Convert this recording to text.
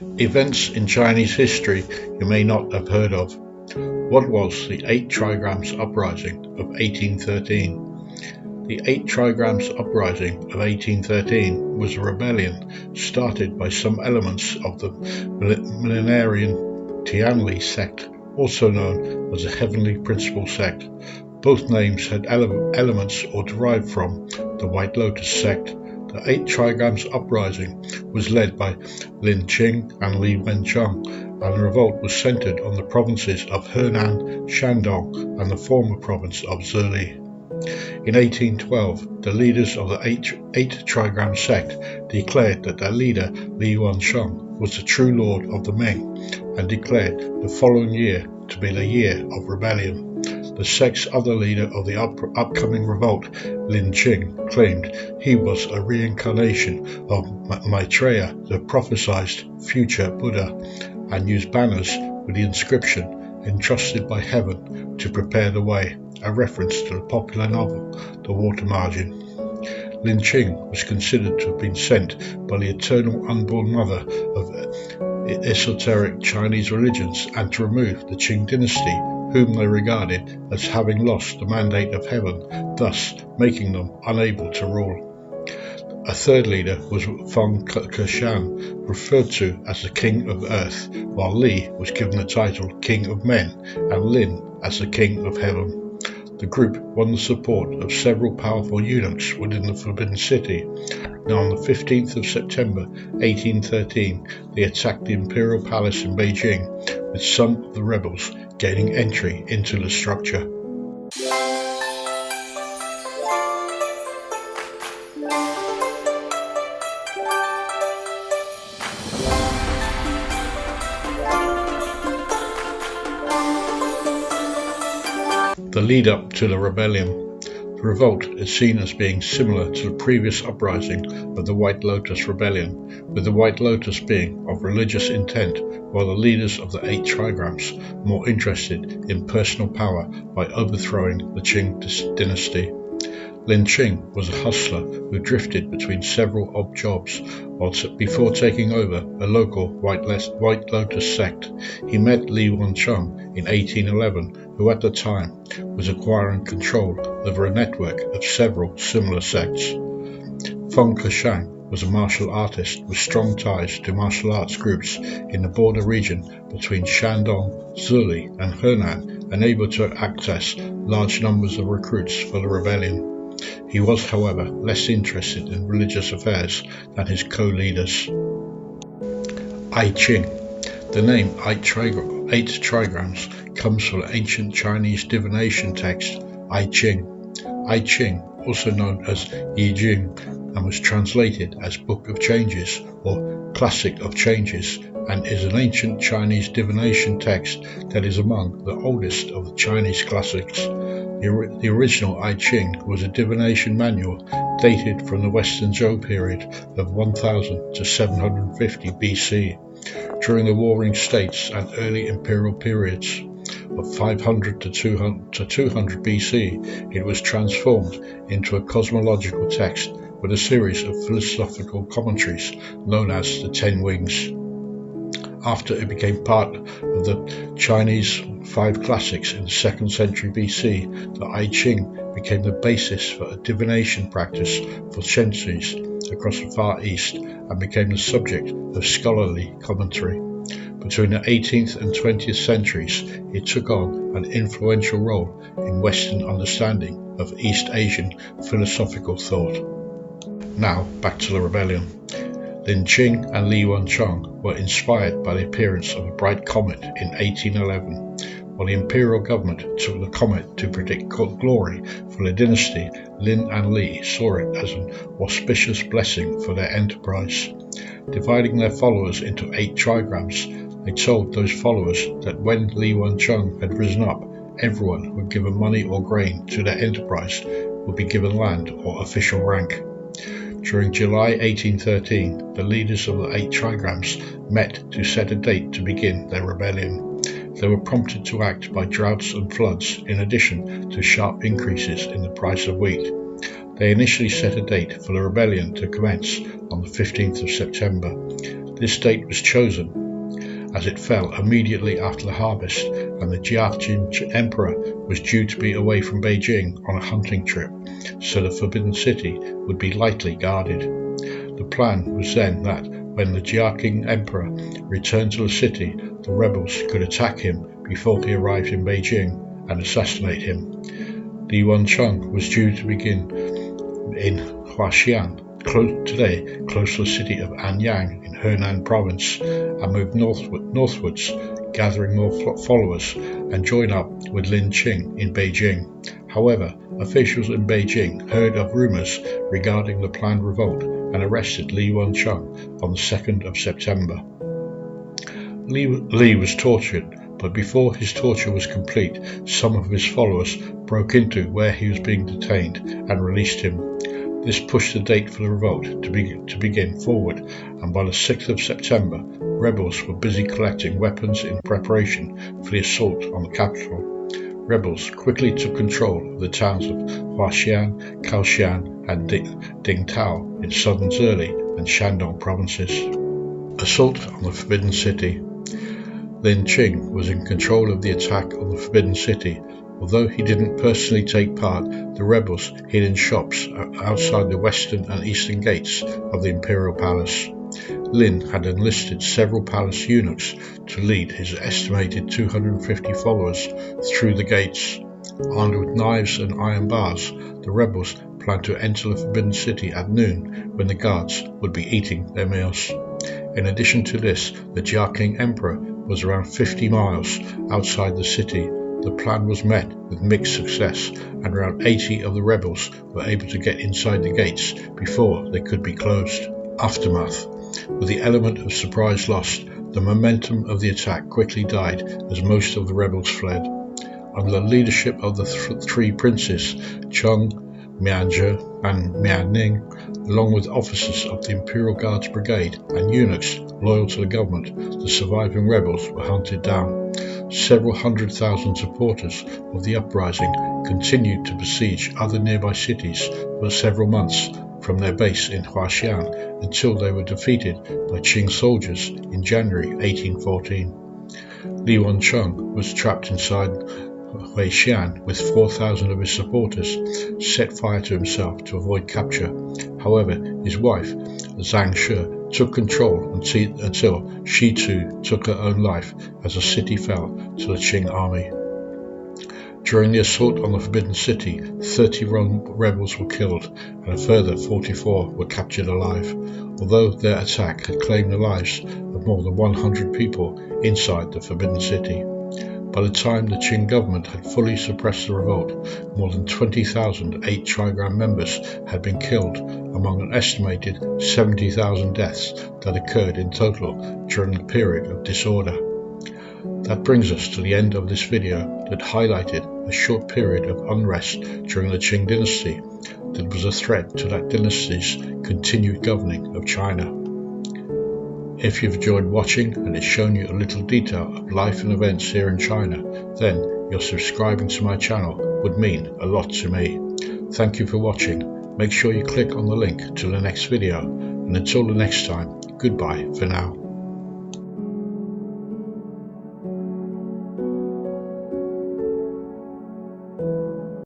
Events in Chinese history you may not have heard of. What was the Eight Trigrams Uprising of 1813? The Eight Trigrams Uprising of 1813 was a rebellion started by some elements of the millenarian Tianli Sect, also known as the Heavenly Principle Sect. Both names had elements or derived from the White Lotus Sect. The Eight Trigrams Uprising was led by Lin Qing and Li Wencheng, and the revolt was centered on the provinces of Henan, Shandong, and the former province of Zhili. In 1812, the leaders of the Eight Trigram Sect declared that their leader, Li Wencheng, was the true lord of the Ming, and declared the following year to be the year of rebellion. The sect's other leader of the upcoming revolt, Lin Qing, claimed he was a reincarnation of Maitreya, the prophesied future Buddha, and used banners with the inscription "Entrusted by Heaven to prepare the way," a reference to the popular novel The Water Margin. Lin Qing was considered to have been sent by the eternal unborn mother of esoteric Chinese religions and to remove the Qing dynasty, whom they regarded as having lost the mandate of heaven, thus making them unable to rule. A third leader was Feng Keshan, referred to as the King of Earth, while Li was given the title King of Men and Lin as the King of Heaven. The group won the support of several powerful eunuchs within the Forbidden City. Now on the 15th of September 1813, they attacked the Imperial Palace in Beijing, with some of the rebels gaining entry into the structure. The lead-up to the rebellion. The revolt is seen as being similar to the previous uprising of the White Lotus Rebellion, with the White Lotus being of religious intent, while the leaders of the Eight Trigrams more interested in personal power by overthrowing the Qing dynasty. Lin Qing was a hustler who drifted between several odd jobs before taking over a local White Lotus Sect. He met Li Wencheng in 1811, who at the time was acquiring control over a network of several similar sects. Feng Keshan was a martial artist with strong ties to martial arts groups in the border region between Shandong, Zhili, and Henan, and able to access large numbers of recruits for the rebellion. He was, however, less interested in religious affairs than his co-leaders. I Ching. The name Eight Trigrams comes from the ancient Chinese divination text I Ching. I Ching, also known as Yi Jing, and was translated as Book of Changes or Classic of Changes, and is an ancient Chinese divination text that is among the oldest of the Chinese classics. The original I Ching was a divination manual dated from the Western Zhou period of 1000 to 750 BC. During the Warring States and early imperial periods of 500 to 200 BC, it was transformed into a cosmological text with a series of philosophical commentaries known as the Ten Wings. After it became part of the Chinese Five Classics in the 2nd century BC, the I Ching became the basis for a divination practice for centuries across the Far East and became the subject of scholarly commentary. Between the 18th and 20th centuries, it took on an influential role in Western understanding of East Asian philosophical thought. Now, back to the rebellion. Lin Qing and Li Wencheng were inspired by the appearance of a bright comet in 1811. While the imperial government took the comet to predict glory for the dynasty, Lin and Li saw it as an auspicious blessing for their enterprise. Dividing their followers into 8 trigrams, they told those followers that when Li Wencheng had risen up, everyone who had given money or grain to their enterprise would be given land or official rank. During July 1813, the leaders of the 8 trigrams met to set a date to begin their rebellion. They were prompted to act by droughts and floods, in addition to sharp increases in the price of wheat. They initially set a date for the rebellion to commence on the 15th of September. This date was chosen as it fell immediately after the harvest, and the Jiaqing Emperor was due to be away from Beijing on a hunting trip, so the Forbidden City would be lightly guarded. The plan was then that when the Jiaqing Emperor returned to the city, the rebels could attack him before he arrived in Beijing and assassinate him. Li Wencheng was due to begin in Huaxian, today close to the city of Anyang in Henan province, and moved northwards, gathering more followers, and join up with Lin Qing in Beijing. However, officials in Beijing heard of rumors regarding the planned revolt and arrested Li Wencheng on the 2nd of September. Li was tortured, but before his torture was complete, some of his followers broke into where he was being detained and released him. This pushed the date for the revolt to begin forward, and by the 6th of September, rebels were busy collecting weapons in preparation for the assault on the capital. Rebels quickly took control of the towns of Huaxian, Kaohsiung, and Dingtao in southern Zhili and Shandong provinces. Assault on the Forbidden City. Lin Qing was in control of the attack on the Forbidden City. Although he didn't personally take part, the rebels hid in shops outside the western and eastern gates of the imperial palace. Lin had enlisted several palace eunuchs to lead his estimated 250 followers through the gates. Armed with knives and iron bars, the rebels planned to enter the Forbidden City at noon, when the guards would be eating their meals. In addition to this, the Jiaqing Emperor was around 50 miles outside the city. The plan was met with mixed success, and around 80 of the rebels were able to get inside the gates before they could be closed. Aftermath. With the element of surprise lost, the momentum of the attack quickly died as most of the rebels fled. Under the leadership of the three princes, Cheng, Mianzhe, and Mianning, along with officers of the Imperial Guards Brigade and eunuchs loyal to the government, the surviving rebels were hunted down. Several 100,000 supporters of the uprising continued to besiege other nearby cities for several months from their base in Huaxian until they were defeated by Qing soldiers in January 1814. Li Wencheng was trapped inside Huaxian with 4,000 of his supporters, set fire to himself to avoid capture. However, his wife, Zhang Shi, took control until she too took her own life as the city fell to the Qing army. During the assault on the Forbidden City, 30 rebels were killed and a further 44 were captured alive, although their attack had claimed the lives of more than 100 people inside the Forbidden City. By the time the Qing government had fully suppressed the revolt, more than 20,000 Eight Trigram members had been killed, among an estimated 70,000 deaths that occurred in total during the period of disorder. That brings us to the end of this video that highlighted a short period of unrest during the Qing dynasty that was a threat to that dynasty's continued governing of China. If you've enjoyed watching and it's shown you a little detail of life and events here in China, then your subscribing to my channel would mean a lot to me. Thank you for watching. Make sure you click on the link to the next video, and until the next time, goodbye for now.